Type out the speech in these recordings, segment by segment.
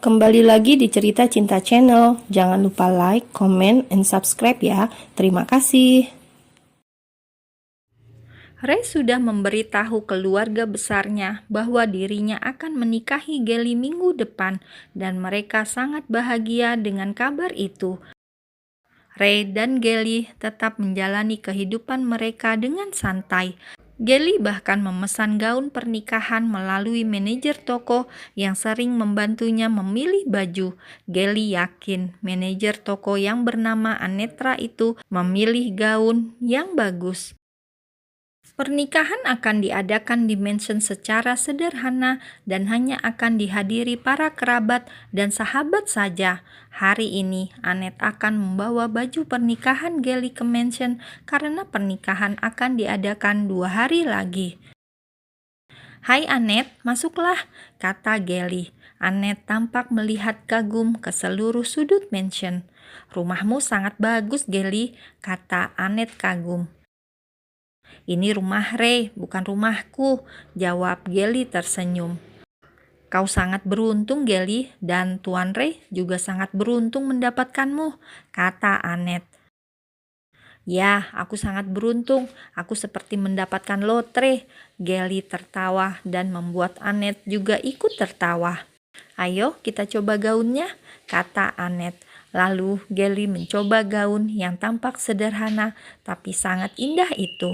Kembali lagi di Cerita Cinta Channel. Jangan lupa like, comment, and subscribe ya. Terima kasih. Ray sudah memberitahu keluarga besarnya bahwa dirinya akan menikahi Gelly minggu depan dan mereka sangat bahagia dengan kabar itu. Ray dan Gelly tetap menjalani kehidupan mereka dengan santai. Gelly bahkan memesan gaun pernikahan melalui manajer toko yang sering membantunya memilih baju. Gelly yakin manajer toko yang bernama Anetra itu memilih gaun yang bagus. Pernikahan akan diadakan di mansion secara sederhana dan hanya akan dihadiri para kerabat dan sahabat saja. Hari ini, Anet akan membawa baju pernikahan Gelly ke mansion karena pernikahan akan diadakan 2 hari lagi. "Hai Anet, masuklah," kata Gelly. Anet tampak melihat kagum ke seluruh sudut mansion. "Rumahmu sangat bagus, Gelly," kata Anet kagum. "Ini rumah Ray, bukan rumahku," jawab Gelly tersenyum. "Kau sangat beruntung, Gelly, dan Tuan Ray juga sangat beruntung mendapatkanmu," kata Anet. "Ya, aku sangat beruntung. Aku seperti mendapatkan lotre." Gelly tertawa dan membuat Anet juga ikut tertawa. "Ayo kita coba gaunnya," kata Anet. Lalu Gelly mencoba gaun yang tampak sederhana tapi sangat indah itu.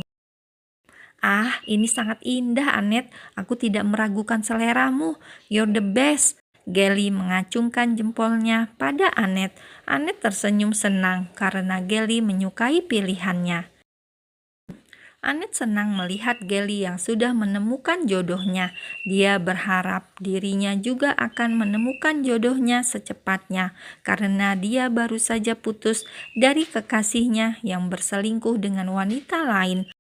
"Ah, ini sangat indah, Anet. Aku tidak meragukan seleramu. You're the best." Gelly mengacungkan jempolnya pada Anet. Anet tersenyum senang karena Gelly menyukai pilihannya. Anet senang melihat Gelly yang sudah menemukan jodohnya. Dia berharap dirinya juga akan menemukan jodohnya secepatnya karena dia baru saja putus dari kekasihnya yang berselingkuh dengan wanita lain.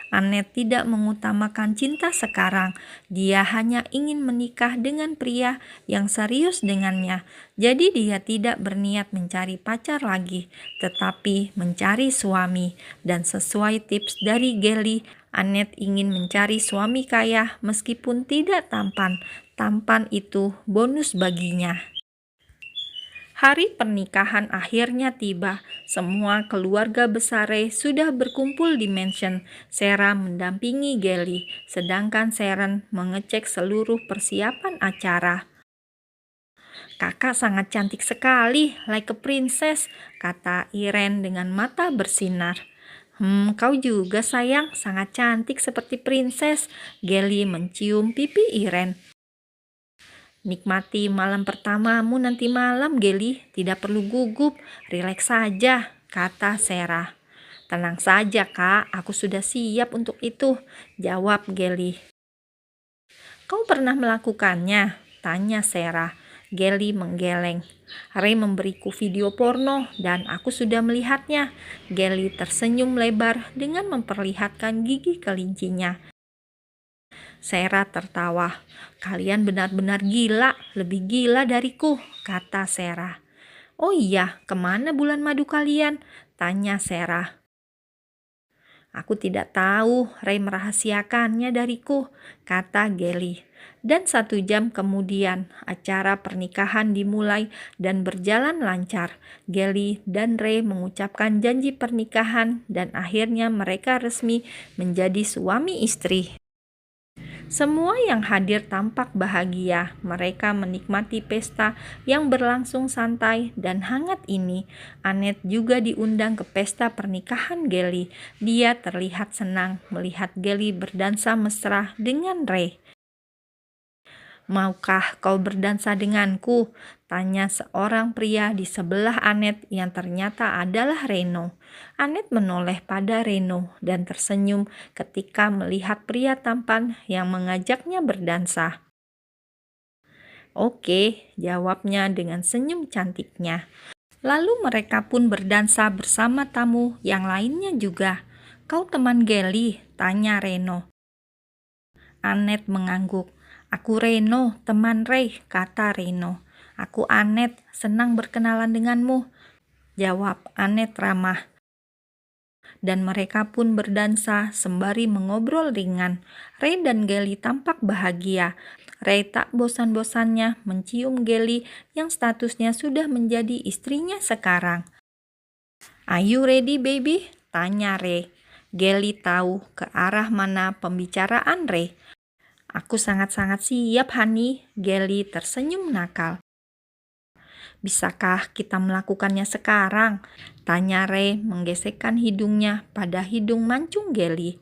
Anet tidak mengutamakan cinta sekarang. Dia hanya ingin menikah dengan pria yang serius dengannya. Jadi dia tidak berniat mencari pacar lagi, tetapi mencari suami. Dan sesuai tips dari Gelly, Anet ingin mencari suami kaya meskipun tidak tampan. Tampan itu bonus baginya. Hari pernikahan akhirnya tiba. Semua keluarga besar Ray sudah berkumpul di mansion. Sarah mendampingi Gelly, sedangkan Sharon mengecek seluruh persiapan acara. "Kakak sangat cantik sekali, like a princess," kata Irene dengan mata bersinar. Kau juga sayang, sangat cantik seperti princess." Gelly mencium pipi Irene. "Nikmati malam pertamamu nanti malam, Gelly. Tidak perlu gugup, rileks saja," kata Sarah. "Tenang saja, Kak. Aku sudah siap untuk itu," jawab Gelly. "Kau pernah melakukannya?" tanya Sarah. Gelly menggeleng. "Ray memberiku video porno dan aku sudah melihatnya." Gelly tersenyum lebar dengan memperlihatkan gigi kelincinya. Sarah tertawa. "Kalian benar-benar gila, lebih gila dariku," kata Sarah. "Oh iya, kemana bulan madu kalian?" tanya Sarah. "Aku tidak tahu, Ray merahasiakannya dariku," kata Gelly. Dan 1 jam kemudian, acara pernikahan dimulai dan berjalan lancar. Gelly dan Ray mengucapkan janji pernikahan dan akhirnya mereka resmi menjadi suami istri. Semua yang hadir tampak bahagia. Mereka menikmati pesta yang berlangsung santai dan hangat ini. Anet juga diundang ke pesta pernikahan Gelly. Dia terlihat senang melihat Gelly berdansa mesra dengan Ray. "Maukah kau berdansa denganku?" tanya seorang pria di sebelah Anet yang ternyata adalah Reno. Anet menoleh pada Reno dan tersenyum ketika melihat pria tampan yang mengajaknya berdansa. "Oke," jawabnya dengan senyum cantiknya. Lalu mereka pun berdansa bersama tamu yang lainnya juga. "Kau teman Gelly?" tanya Reno. Anet mengangguk. "Aku Reno, teman Ray," kata Reno. "Aku Anet, senang berkenalan denganmu," jawab Anet ramah. dan mereka pun berdansa sembari mengobrol ringan. Ray dan Gelly tampak bahagia. Ray tak bosan-bosannya mencium Gelly yang statusnya sudah menjadi istrinya sekarang. "Are you ready, baby?" tanya Ray. Gelly tahu ke arah mana pembicaraan Ray. "Aku sangat-sangat siap, honey." Gelly tersenyum nakal. "Bisakah kita melakukannya sekarang?" tanya Ray menggesekkan hidungnya pada hidung mancung Gelly.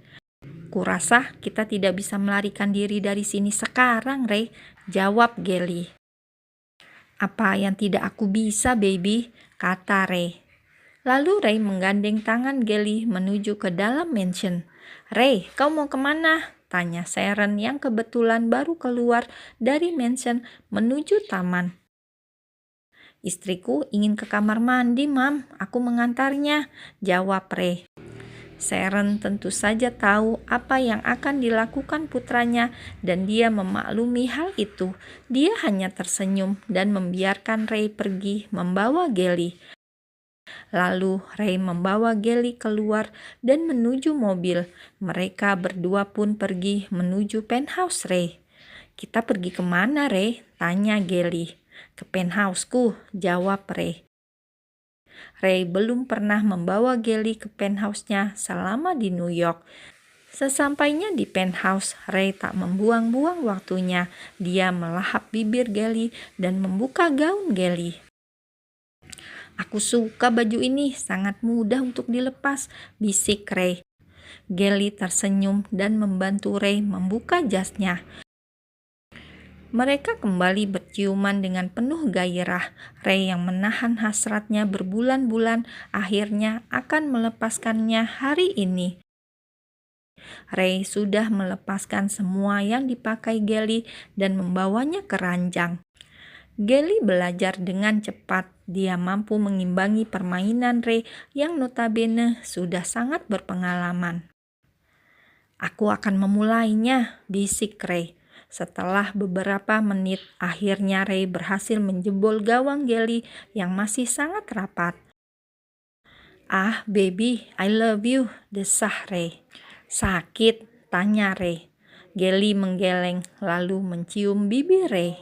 "Kurasa kita tidak bisa melarikan diri dari sini sekarang, Ray," jawab Gelly. "Apa yang tidak aku bisa, baby?" kata Ray. Lalu Ray menggandeng tangan Gelly menuju ke dalam mansion. "Ray, kau mau kemana?" tanya Sharon yang kebetulan baru keluar dari mansion menuju taman. "Istriku ingin ke kamar mandi, Mam. Aku mengantarnya," jawab Ray. Sharon tentu saja tahu apa yang akan dilakukan putranya dan dia memaklumi hal itu. Dia hanya tersenyum dan membiarkan Ray pergi membawa Gelly. Lalu Ray membawa Gelly keluar dan menuju mobil. Mereka berdua pun pergi menuju penthouse Ray. "Kita pergi kemana, Ray?" tanya Gelly. "Ke penthouseku," jawab Ray. Ray belum pernah membawa Gelly ke penthouse-nya selama di New York. Sesampainya di penthouse, Ray tak membuang-buang waktunya. Dia melahap bibir Gelly dan membuka gaun Gelly. "Aku suka baju ini, sangat mudah untuk dilepas," bisik Ray. Gelly tersenyum dan membantu Ray membuka jasnya. Mereka kembali berciuman dengan penuh gairah. Ray yang menahan hasratnya berbulan-bulan akhirnya akan melepaskannya hari ini. Ray sudah melepaskan semua yang dipakai Gelly dan membawanya ke ranjang. Gelly belajar dengan cepat. Dia mampu mengimbangi permainan Ray yang notabene sudah sangat berpengalaman. "Aku akan memulainya," bisik Ray. Setelah beberapa menit, akhirnya Ray berhasil menjebol gawang Gelly yang masih sangat rapat. "Ah, baby, I love you," desah Ray. "Sakit?" tanya Ray. Gelly menggeleng lalu mencium bibir Ray.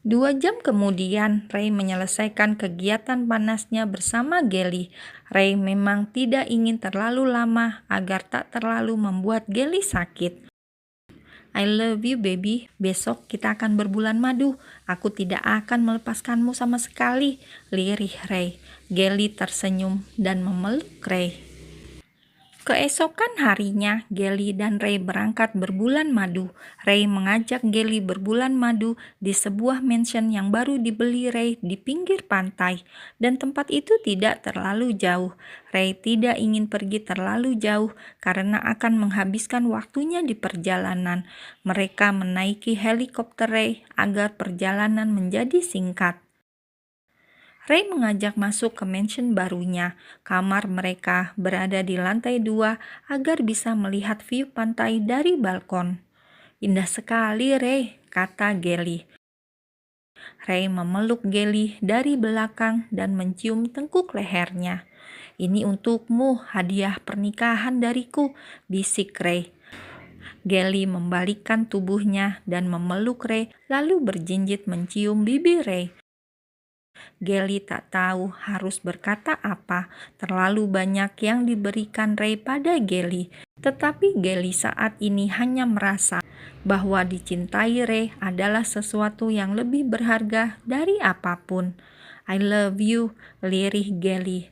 2 jam kemudian, Ray menyelesaikan kegiatan panasnya bersama Gelly. Ray memang tidak ingin terlalu lama agar tak terlalu membuat Gelly sakit. "I love you, baby. Besok kita akan berbulan madu. Aku tidak akan melepaskanmu sama sekali," lirih Ray. Gelly tersenyum dan memeluk Ray. Keesokan harinya, Gelly dan Ray berangkat berbulan madu. Ray mengajak Gelly berbulan madu di sebuah mansion yang baru dibeli Ray di pinggir pantai, dan tempat itu tidak terlalu jauh. Ray tidak ingin pergi terlalu jauh karena akan menghabiskan waktunya di perjalanan. Mereka menaiki helikopter Ray agar perjalanan menjadi singkat. Ray mengajak masuk ke mansion barunya. Kamar mereka berada di lantai 2 agar bisa melihat view pantai dari balkon. "Indah sekali, Ray," kata Gelly. Ray memeluk Gelly dari belakang dan mencium tengkuk lehernya. "Ini untukmu, hadiah pernikahan dariku," bisik Ray. Gelly membalikkan tubuhnya dan memeluk Ray lalu berjinjit mencium bibir Ray. Gelly tak tahu harus berkata apa, terlalu banyak yang diberikan Ray pada Gelly. Tetapi Gelly saat ini hanya merasa bahwa dicintai Ray adalah sesuatu yang lebih berharga dari apapun. "I love you," lirih Gelly.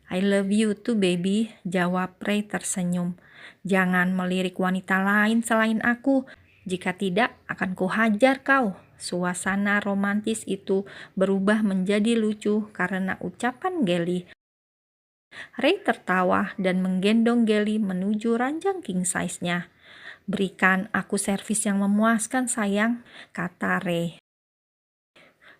"I love you too, baby," jawab Ray tersenyum. "Jangan melirik wanita lain selain aku. Jika tidak, akan kuhajar kau." Suasana romantis itu berubah menjadi lucu karena ucapan Gelly. Ray tertawa dan menggendong Gelly menuju ranjang king size-nya. "Berikan aku servis yang memuaskan, sayang," kata Ray.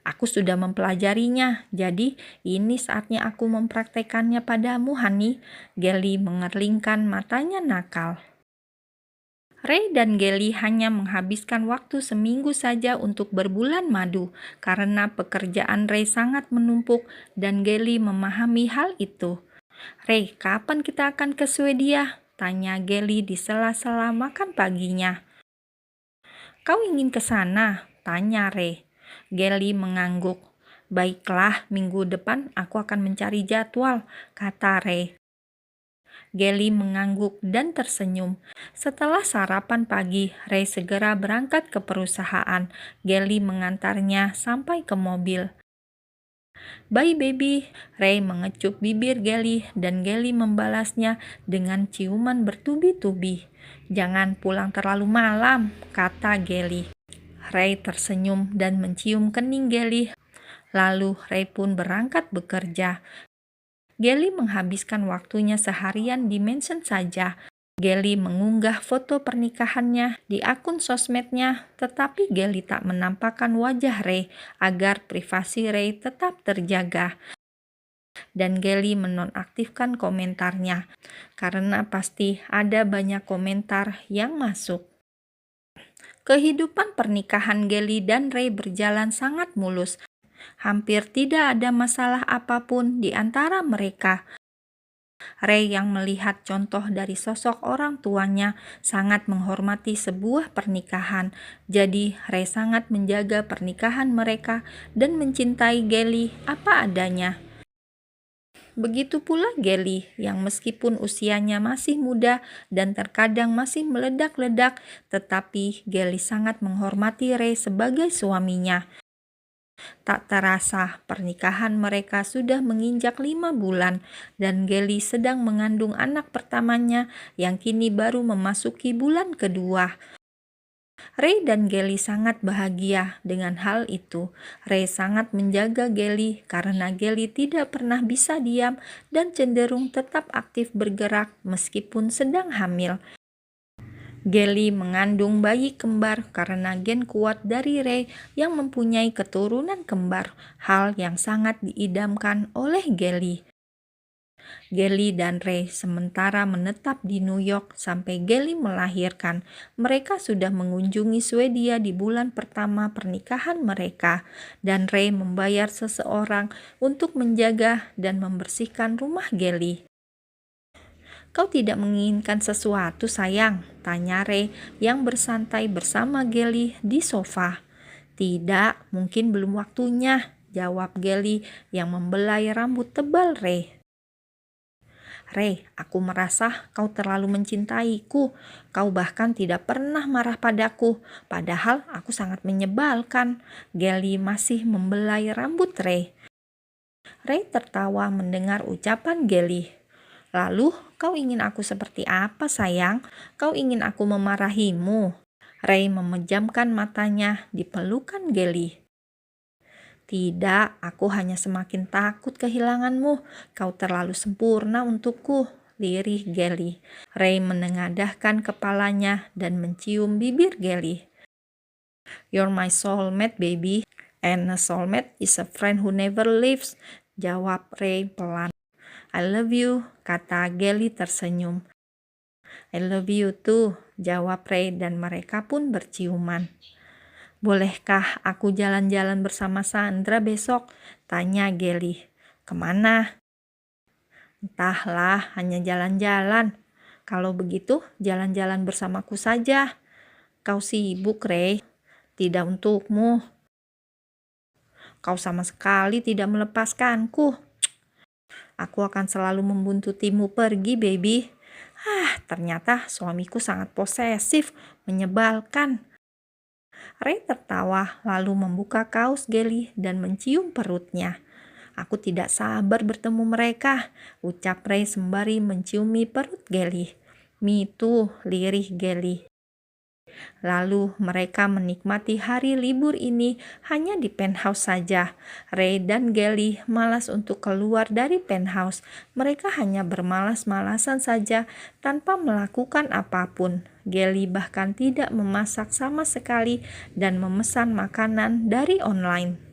"Aku sudah mempelajarinya, jadi ini saatnya aku mempraktekannya padamu, honey." Gelly mengerlingkan matanya nakal. Ray dan Gelly hanya menghabiskan waktu seminggu saja untuk berbulan madu karena pekerjaan Ray sangat menumpuk dan Gelly memahami hal itu. Ray, kapan kita akan ke Swedia? Tanya Gelly di sela-sela makan paginya. Kau ingin ke sana? Tanya Ray. Gelly mengangguk. Baiklah, minggu depan aku akan mencari jadwal, kata Ray. Gelly mengangguk dan tersenyum. Setelah sarapan pagi, Ray segera berangkat ke perusahaan. Gelly mengantarnya sampai ke mobil. Bye baby, Ray mengecup bibir Gelly dan Gelly membalasnya dengan ciuman bertubi-tubi. Jangan pulang terlalu malam, kata Gelly. Ray tersenyum dan mencium kening Gelly. Lalu Ray pun berangkat bekerja. Gelly menghabiskan waktunya seharian di mansion saja. Gelly mengunggah foto pernikahannya di akun sosmednya, tetapi Gelly tak menampakkan wajah Ray agar privasi Ray tetap terjaga. Dan Gelly menonaktifkan komentarnya, karena pasti ada banyak komentar yang masuk. Kehidupan pernikahan Gelly dan Ray berjalan sangat mulus. Hampir tidak ada masalah apapun di antara mereka. Ray yang melihat contoh dari sosok orang tuanya sangat menghormati sebuah pernikahan. Jadi Ray sangat menjaga pernikahan mereka dan mencintai Gelly apa adanya. Begitu pula Gelly yang meskipun usianya masih muda dan terkadang masih meledak-ledak, tetapi Gelly sangat menghormati Ray sebagai suaminya. Tak terasa pernikahan mereka sudah menginjak 5 bulan dan Gelly sedang mengandung anak pertamanya yang kini baru memasuki bulan kedua. Ray dan Gelly sangat bahagia dengan hal itu. Ray sangat menjaga Gelly karena Gelly tidak pernah bisa diam dan cenderung tetap aktif bergerak meskipun sedang hamil. Gelly mengandung bayi kembar karena gen kuat dari Ray yang mempunyai keturunan kembar, hal yang sangat diidamkan oleh Gelly. Gelly dan Ray sementara menetap di New York sampai Gelly melahirkan. Mereka sudah mengunjungi Swedia di bulan pertama pernikahan mereka, dan Ray membayar seseorang untuk menjaga dan membersihkan rumah Gelly. Kau tidak menginginkan sesuatu, sayang? Tanya Ray yang bersantai bersama Gelly di sofa. Tidak, mungkin belum waktunya, jawab Gelly yang membelai rambut tebal Ray. Ray, aku merasa kau terlalu mencintaiku. Kau bahkan tidak pernah marah padaku, padahal aku sangat menyebalkan. Gelly masih membelai rambut Ray. Ray tertawa mendengar ucapan Gelly. Lalu, kau ingin aku seperti apa, sayang? Kau ingin aku memarahimu? Ray memejamkan matanya di pelukan Gelly. Tidak, aku hanya semakin takut kehilanganmu. Kau terlalu sempurna untukku, lirih Gelly. Ray menengadahkan kepalanya dan mencium bibir Gelly. You're my soulmate, baby. And a soulmate is a friend who never leaves, jawab Ray pelan. I love you, kata Gelly tersenyum. I love you too, jawab Ray dan mereka pun berciuman. Bolehkah aku jalan-jalan bersama Sandra besok? Tanya Gelly. Kemana? Entahlah, hanya jalan-jalan. Kalau begitu, jalan-jalan bersamaku saja. Kau sibuk, Ray. Tidak untukmu. Kau sama sekali tidak melepaskanku. Aku akan selalu membuntutimu pergi, baby. Ternyata suamiku sangat posesif, menyebalkan. Ray tertawa lalu membuka kaos Gelly dan mencium perutnya. Aku tidak sabar bertemu mereka, ucap Ray sembari menciumi perut Gelly. Me too, lirih Gelly. Lalu mereka menikmati hari libur ini hanya di penthouse saja. Ray dan Gelly malas untuk keluar dari penthouse. Mereka hanya bermalas-malasan saja tanpa melakukan apapun. Gelly bahkan tidak memasak sama sekali dan memesan makanan dari online.